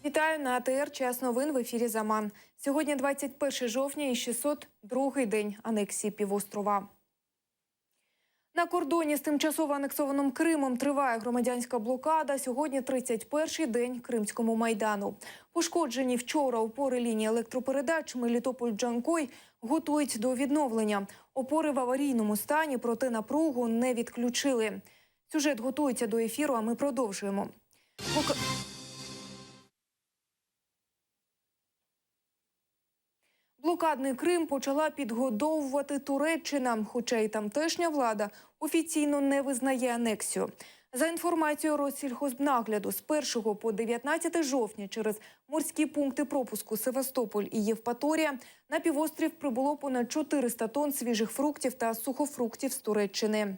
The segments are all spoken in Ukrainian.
Вітаю на АТР. Час новин в ефірі «Заман». Сьогодні 21 жовтня і 602-й день анексії півострова. На кордоні з тимчасово анексованим Кримом триває громадянська блокада. Сьогодні 31-й день Кримському Майдану. Пошкоджені вчора опори лінії електропередач Мелітополь-Джанкой готують до відновлення. Опори в аварійному стані, проте напругу не відключили. Сюжет готується до ефіру, а ми продовжуємо. Блокадний Крим почала підгодовувати Туреччина, хоча й тамтешня влада офіційно не визнає анексію. За інформацією Россільхознагляду, з 1 по 19 жовтня через морські пункти пропуску Севастополь і Євпаторія на півострів прибуло понад 400 тонн свіжих фруктів та сухофруктів з Туреччини.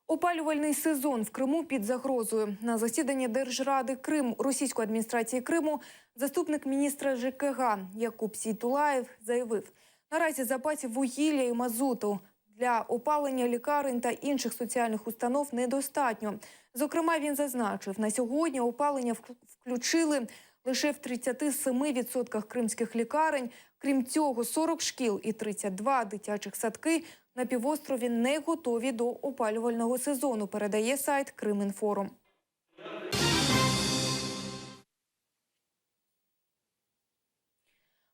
Опалювальний сезон в Криму під загрозою. На засіданні Держради Російської адміністрації Криму заступник міністра ЖКГ Якуб Сейтулаєв заявив, наразі запасів вугілля і мазуту для опалення лікарень та інших соціальних установ недостатньо. Зокрема, він зазначив, на сьогодні опалення включили лише в 37% кримських лікарень. Крім цього, 40 шкіл і 32 дитячих садки на півострові не готові до опалювального сезону, передає сайт Кримінформ.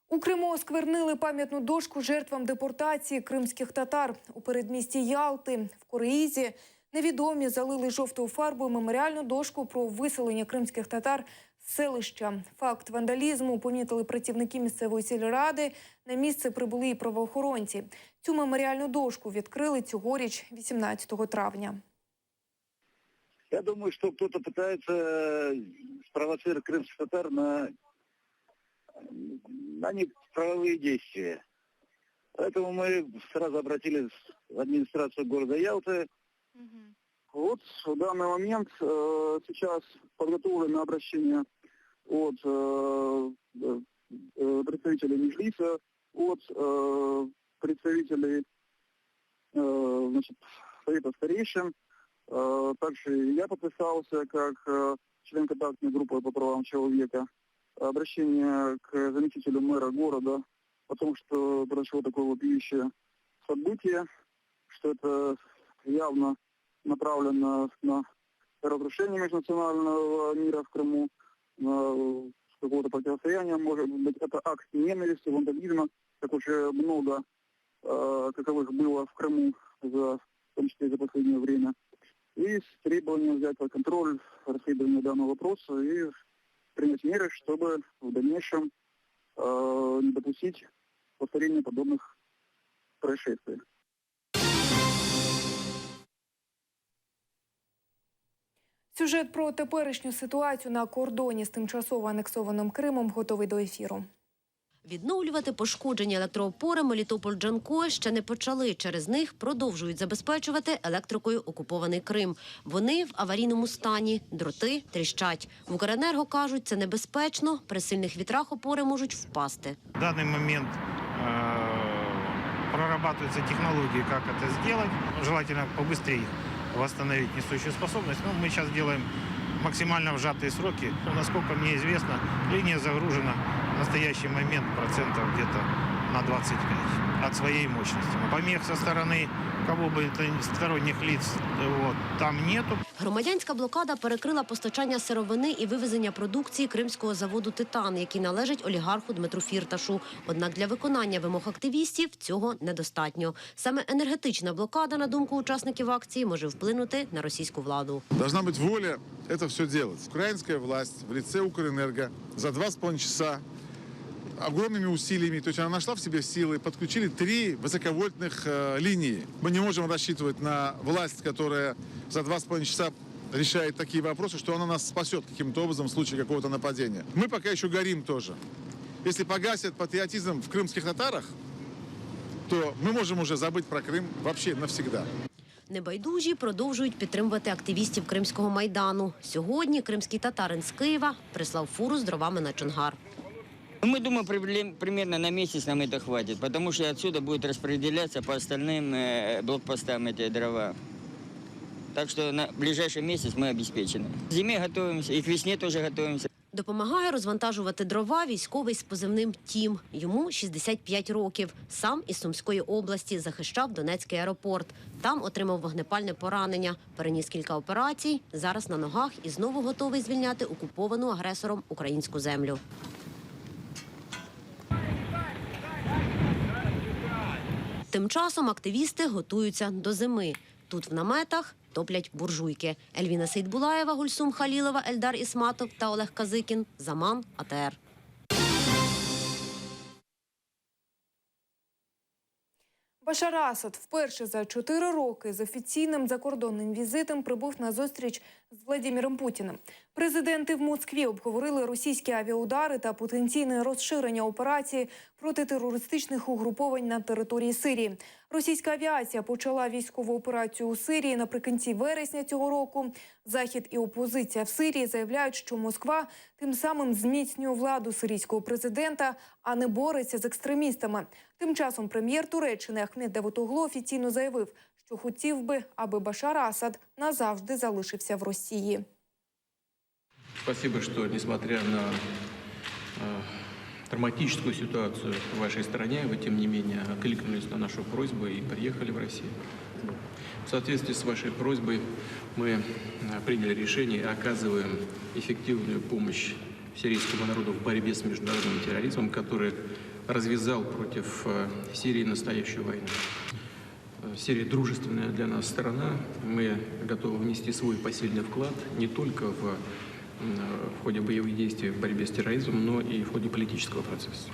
У Криму осквернили пам'ятну дошку жертвам депортації кримських татар. У передмісті Ялти, в Кореїзі, невідомі залили жовтою фарбою меморіальну дошку про виселення кримських татар з селища. Факт вандалізму помітили працівники місцевої сільради. На місце прибули і правоохоронці. Цю меморіальну дошку відкрили цьогоріч 18 травня. Я думаю, что кто-то пытается спровоцировать крымских татар на неправовые действия. Поэтому мы сразу обратились в администрацию города Ялты. Вот в данный момент сейчас подготовлено обращение от представителей Меджлиса, от представителей Совета старейшин. Также я подписался как член контактной группы по правам человека. Обращение к заместителю мэра города о том, что произошло такое вопиющее событие, что это явно направлено на разрушение межнационального мира в Крыму, на какого-то противостояния, может быть, это акт ненависти, вандализма, как уже много каковых было в Крыму, в том числе за последнее время, и с требованием взять под контроль расследование данного вопроса и принять меры, чтобы в дальнейшем не допустить повторения подобных происшествий. Сюжет про теперішню ситуацію на кордоні з тимчасово анексованим Кримом готовий до ефіру. Відновлювати пошкоджені електроопори Мелітополь-Джанкой ще не почали. Через них продовжують забезпечувати електрикою окупований Крим. Вони в аварійному стані, дроти тріщать. В Укренерго кажуть, це небезпечно, при сильних вітрах опори можуть впасти. В даний момент прорабатываются технологии, как это сделать. Желательно побыстрее восстановить несущую способность. Но мы сейчас делаем максимально сжатые сроки. Насколько мне известно, линия загружена в настоящий момент процентов где-то на 25 от своей мощности. Помех со стороны кого бы это сторонних лиц там нету. Громадянська блокада перекрила постачання сировини і вивезення продукції кримського заводу «Титан», який належить олігарху Дмитру Фірташу. Однак для виконання вимог активістів цього недостатньо. Саме енергетична блокада, на думку учасників акції, може вплинути на російську владу. Должна бути воля це все робити. Українська власть в лице Укренерго за 2,5 часа огромными усилиями, то есть она нашла в себе силы, подключили 3 высоковольтных линии. Мы не можем рассчитывать на власть, которая за 2,5 часа решает такие вопросы, что она нас спасет каким-то образом в случае какого-то нападения. Мы пока еще горим тоже. Если погасит патриотизм в крымских татарах, то мы можем уже забыть про Крым вообще навсегда. Небайдужі продовжують підтримувати активістів Кримського Майдану. Сьогодні кримський татарин з Києва прислав фуру з дровами на Чонгар. Мы думаем, примерно на месяц нам это хватит, потому что отсюда будет распределяться по остальным блокпостам эти дрова. Так что на ближайший месяц мы обеспечены. К зиме готовимся и к весне тоже готовимся. Допомагає розвантажувати дрова військовий з позивним «Тім». Йому 65 років. Сам із Сумської області захищав Донецький аеропорт. Там отримав вогнепальне поранення. Переніс кілька операцій. Зараз на ногах і знову готовий звільняти окуповану агресором українську землю. Тим часом активісти готуються до зими. Тут в наметах топлять буржуйки. Ельвіна Сейдбулаєва, Гульсум Халілова, Ельдар Ісматов та Олег Казикін. Заман, АТР. Башар Асад вперше за 4 роки з офіційним закордонним візитом прибув на зустріч з Владимиром Путіним. Президенти в Москві обговорили російські авіаудари та потенційне розширення операції проти терористичних угруповань на території Сирії. Російська авіація почала військову операцію у Сирії наприкінці вересня цього року. Захід і опозиція в Сирії заявляють, що Москва тим самим зміцнює владу сирійського президента, а не бореться з екстремістами. Тим часом прем'єр Туреччини Ахмед Давутоглу офіційно заявив, що хотів би, аби Башар Асад назавжди залишився в Росії. Спасибо, что, несмотря на драматическую ситуацию в вашей стране, вы, тем не менее, откликнулись на нашу просьбу и приехали в Россию. В соответствии с вашей просьбой мы приняли решение и оказываем эффективную помощь сирийскому народу в борьбе с международным терроризмом, который развязал против Сирии настоящую войну. Сирия дружественная для нас страна. Мы готовы внести свой посильный вклад не только в ходе боевых действий в борьбе с терроризмом, но и в ходе политического процесса.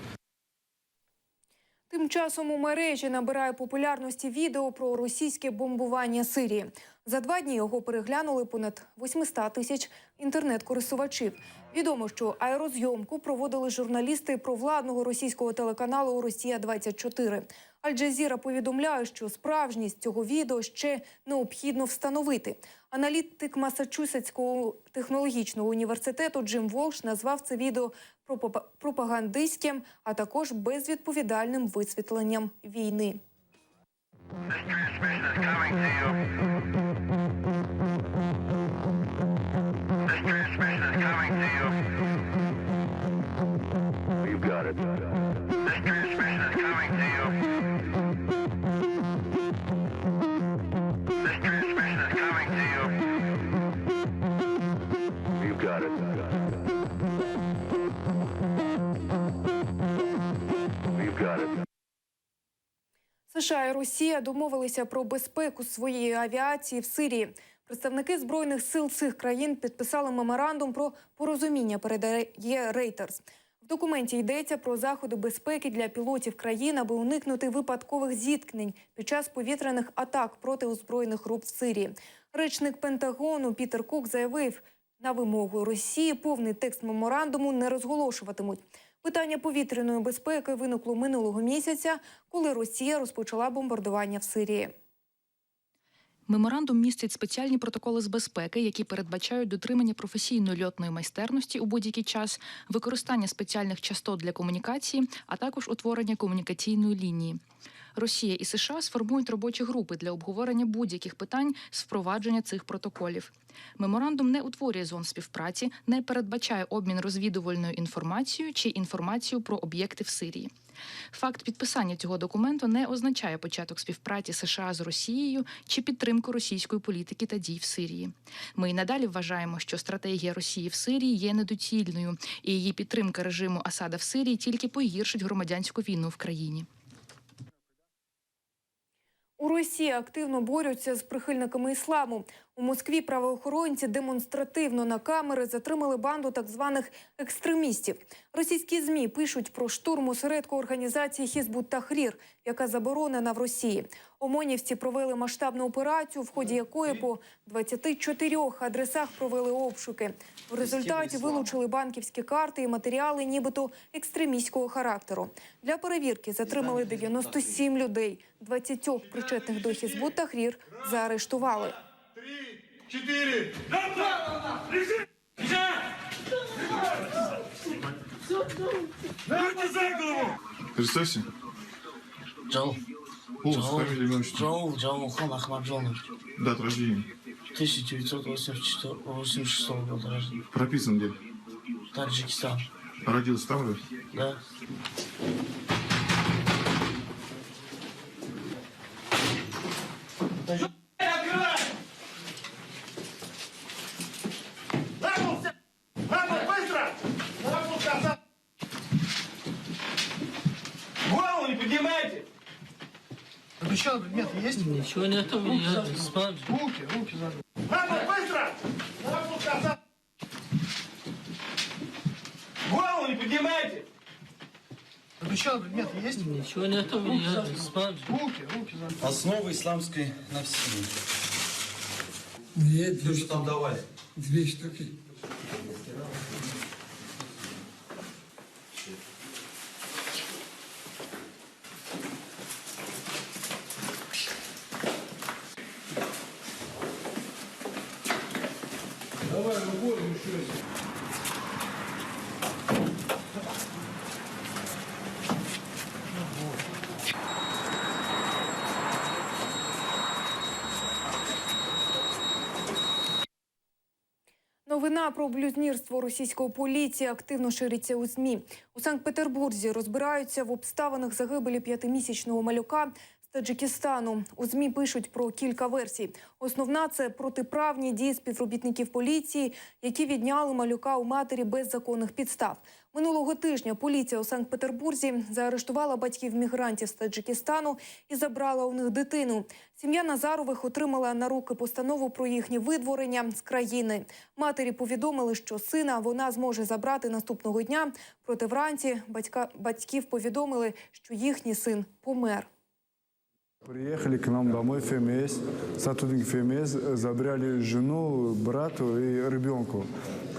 Тим часом у мережі набирає популярності відео про російське бомбування Сирії. За 2 дні його переглянули понад 800 тисяч інтернет-користувачів. Відомо, що аерозйомку проводили журналісти провладного російського телеканалу «Росія-24». Аль-Джазіра повідомляє, що справжність цього відео ще необхідно встановити. Аналітик Масачусетського технологічного університету Джим Волш назвав це відео пропагандистським, а також безвідповідальним висвітленням війни. США і Росія домовилися про безпеку своєї авіації в Сирії. Представники Збройних сил цих країн підписали меморандум про порозуміння, передає Reuters. В документі йдеться про заходи безпеки для пілотів країн, аби уникнути випадкових зіткнень під час повітряних атак проти озброєних груп в Сирії. Речник Пентагону Пітер Кук заявив, на вимогу Росії повний текст меморандуму не розголошуватимуть. Питання повітряної безпеки виникло минулого місяця, коли Росія розпочала бомбардування в Сирії. Меморандум містить спеціальні протоколи з безпеки, які передбачають дотримання професійної льотної майстерності у будь-який час, використання спеціальних частот для комунікації, а також утворення комунікаційної лінії. Росія і США сформують робочі групи для обговорення будь-яких питань з впровадження цих протоколів. Меморандум не утворює зон співпраці, не передбачає обмін розвідувальною інформацією чи інформацією про об'єкти в Сирії. Факт підписання цього документу не означає початок співпраці США з Росією чи підтримку російської політики та дій в Сирії. Ми й надалі вважаємо, що стратегія Росії в Сирії є недоцільною, і її підтримка режиму Асада в Сирії тільки погіршить громадянську війну в країні. У Росії активно борються з прихильниками ісламу. У Москві правоохоронці демонстративно на камери затримали банду так званих екстремістів. Російські ЗМІ пишуть про штурм осередку організації «Хізбут-Тахрір», яка заборонена в Росії. ОМОНівці провели масштабну операцію, в ході якої по 24 адресах провели обшуки. В результаті вилучили банківські карти і матеріали нібито екстремістського характеру. Для перевірки затримали 97 людей. 20 причетних до «Хізбут-Тахрір» заарештували. 4. Представься. Джоу. Фамилия, имя, отчество. Джоу Мухон Ахмаджонович. Дата рождения. 1986 года рождения. Прописан где? Таджикистан. Родился там же? Да. Голову не поднимайте! Обещал, предметы есть? Ничего нету, я спал. Руки задом. Ладно, быстро! Голову не поднимайте! Обещал, предметы есть? Ничего нету, я спал. Руки задом. Основы исламской навсии. Нет, Что же там давали? 2 штуки. Давай, рукой еще. Новина про блюзнірство російської поліції активно шириться у ЗМІ. У Санкт-Петербурзі розбираються в обставинах загибелі 5-місячного малюка з Таджикистану. У ЗМІ пишуть про кілька версій. Основна – це протиправні дії співробітників поліції, які відняли малюка у матері без законних підстав. Минулого тижня поліція у Санкт-Петербурзі заарештувала батьків мігрантів з Таджикистану і забрала у них дитину. Сім'я Назарових отримала на руки постанову про їхнє видворення з країни. Матері повідомили, що сина вона зможе забрати наступного дня. Проте вранці батьків повідомили, що їхній син помер. Приехали к нам домой ФМС, сотрудники ФМС забрали жену, брату и ребенку.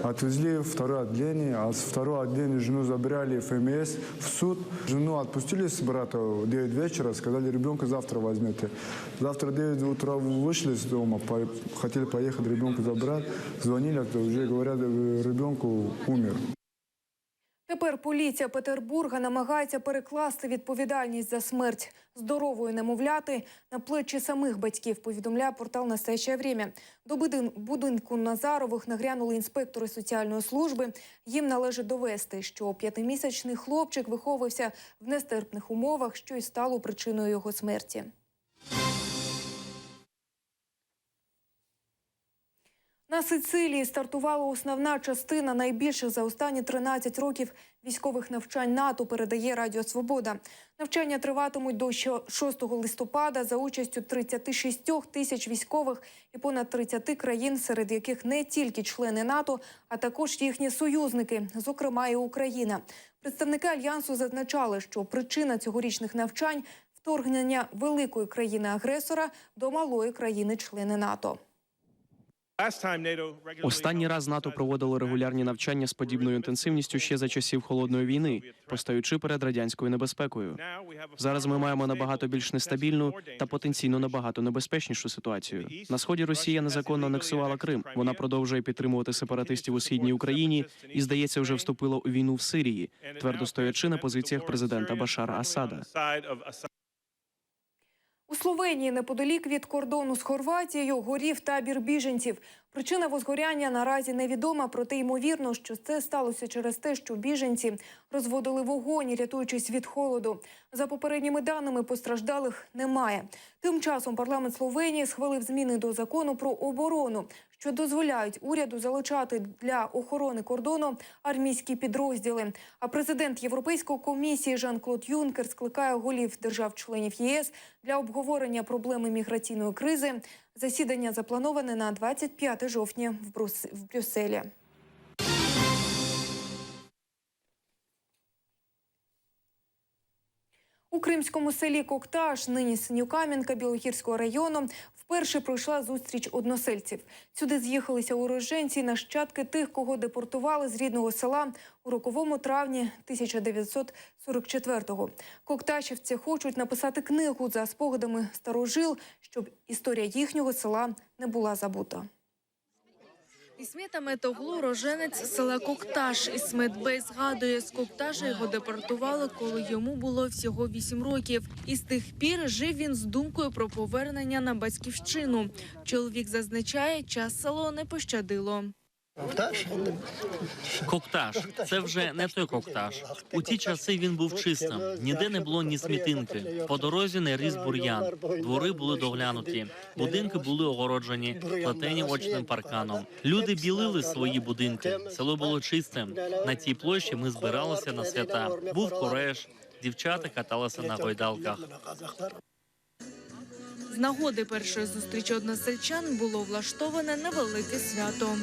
Отвезли в второе отделение, а с второго отделения жену забрали ФМС в суд. Жену отпустили с брата в 9 вечера, сказали, ребенка завтра возьмете. Завтра в 9 утра вышли из дома, хотели поехать ребенка забрать, звонили, уже говорят, ребенку умер. Тепер поліція Петербурга намагається перекласти відповідальність за смерть здорової немовляти на плечі самих батьків, повідомляє портал «Настоящее время». До будинку Назарових нагрянули інспектори соціальної служби. Їм належить довести, що 5-місячний хлопчик виховувався в нестерпних умовах, що й стало причиною його смерті. На Сицилії стартувала основна частина найбільших за останні 13 років військових навчань НАТО, передає Радіо Свобода. Навчання триватимуть до 6 листопада за участю 36 тисяч військових і понад 30 країн, серед яких не тільки члени НАТО, а також їхні союзники, зокрема і Україна. Представники Альянсу зазначали, що причина цьогорічних навчань – вторгнення великої країни-агресора до малої країни-члени НАТО. Останній раз НАТО проводило регулярні навчання з подібною інтенсивністю ще за часів Холодної війни, постаючи перед радянською небезпекою. Зараз ми маємо набагато більш нестабільну та потенційно набагато небезпечнішу ситуацію. На сході Росія незаконно анексувала Крим. Вона продовжує підтримувати сепаратистів у східній Україні і, здається, вже вступила у війну в Сирії, твердо стоячи на позиціях президента Башара Асада. У Словенії неподалік від кордону з Хорватією горів табір біженців. Причина возгоряння наразі невідома, проте ймовірно, що це сталося через те, що біженці розводили вогонь, рятуючись від холоду. За попередніми даними, постраждалих немає. Тим часом парламент Словенії схвалив зміни до закону про оборону, що дозволяють уряду залучати для охорони кордону армійські підрозділи. А президент Європейської комісії Жан-Клод Юнкер скликає голів держав-членів ЄС для обговорення проблеми міграційної кризи. Засідання заплановане на 25 жовтня в Брюсселі. У кримському селі Кокташ, нині Синьокам'янка Білогірського району, вперше пройшла зустріч односельців. Сюди з'їхалися уроженці, нащадки тих, кого депортували з рідного села у роковому травні 1944-го. Кокташівці хочуть написати книгу за спогадами старожил, щоб історія їхнього села не була забута. Ісмет Аметоглу – роженець села Кокташ. Ісмет Бей згадує, з Кокташа його депортували, коли йому було всього 8 років. І з тих пір жив він з думкою про повернення на батьківщину. Чоловік зазначає, час село не пощадило. Кокташ – це вже не той Кокташ. У ті часи він був чистим. Ніде не було ні смітинки. По дорозі не ріс бур'ян. Двори були доглянуті. Будинки були огороджені, плетені очним парканом. Люди білили свої будинки. Село було чистим. На тій площі ми збиралися на свята. Був кореш, дівчата каталися на гойдалках. З нагоди першої зустрічі односельчан було влаштоване невелике свято.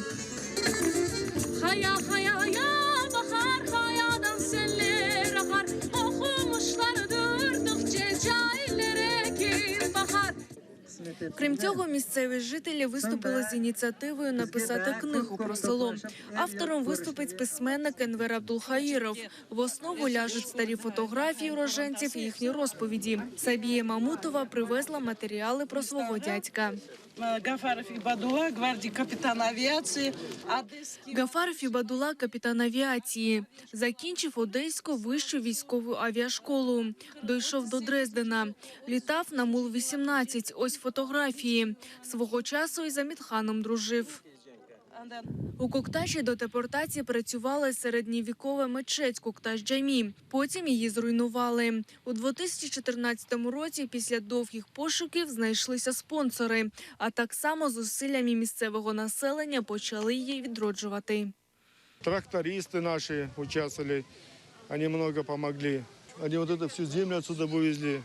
Крім цього, місцеві жителі виступили з ініціативою написати книгу про село. Автором виступить письменник Енвер Абдулхаїров. В основу ляжуть старі фотографії уроженців і їхні розповіді. Сабія Мамутова привезла матеріали про свого дядька. Гафаров Ібадула, гвардії капітан авіації. Гафаров Ібадула – капітан авіації. Закінчив Одеську вищу військову авіашколу. Дійшов до Дрездена. Літав на Мул-18. Ось фотографії. Свого часу із Амітханом дружив. У Кокташі до депортації працювала середньовікова мечеть Кокташ-Джамі. Потім її зруйнували. У 2014 році після довгих пошуків знайшлися спонсори. А так само зусиллями місцевого населення почали її відроджувати. Трактористы наши участвовали, они много помогли. Они вот эту всю землю отсюда вывезли.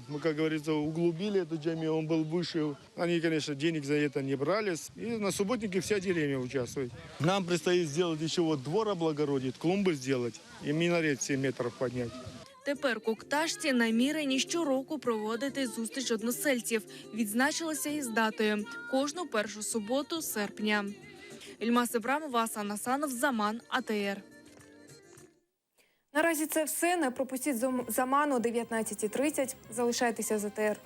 Мы, как говорится, углубили эту джами, он был выше. Они, конечно, денег за это не брали. И на субботнике вся деревня участвует. Нам предстоит сделать еще вот двор облагородить, клумбы сделать и минарет 7 метров поднять. Тепер кокташці намірені щороку проводити зустріч односельців. Відзначилися із датою – кожну першу суботу серпня. Ільмас Ібрамова, Асан Асанов, Заман, АТР. Наразі це все. Не пропустіть Заман о 19:30. Залишайтеся з АТР.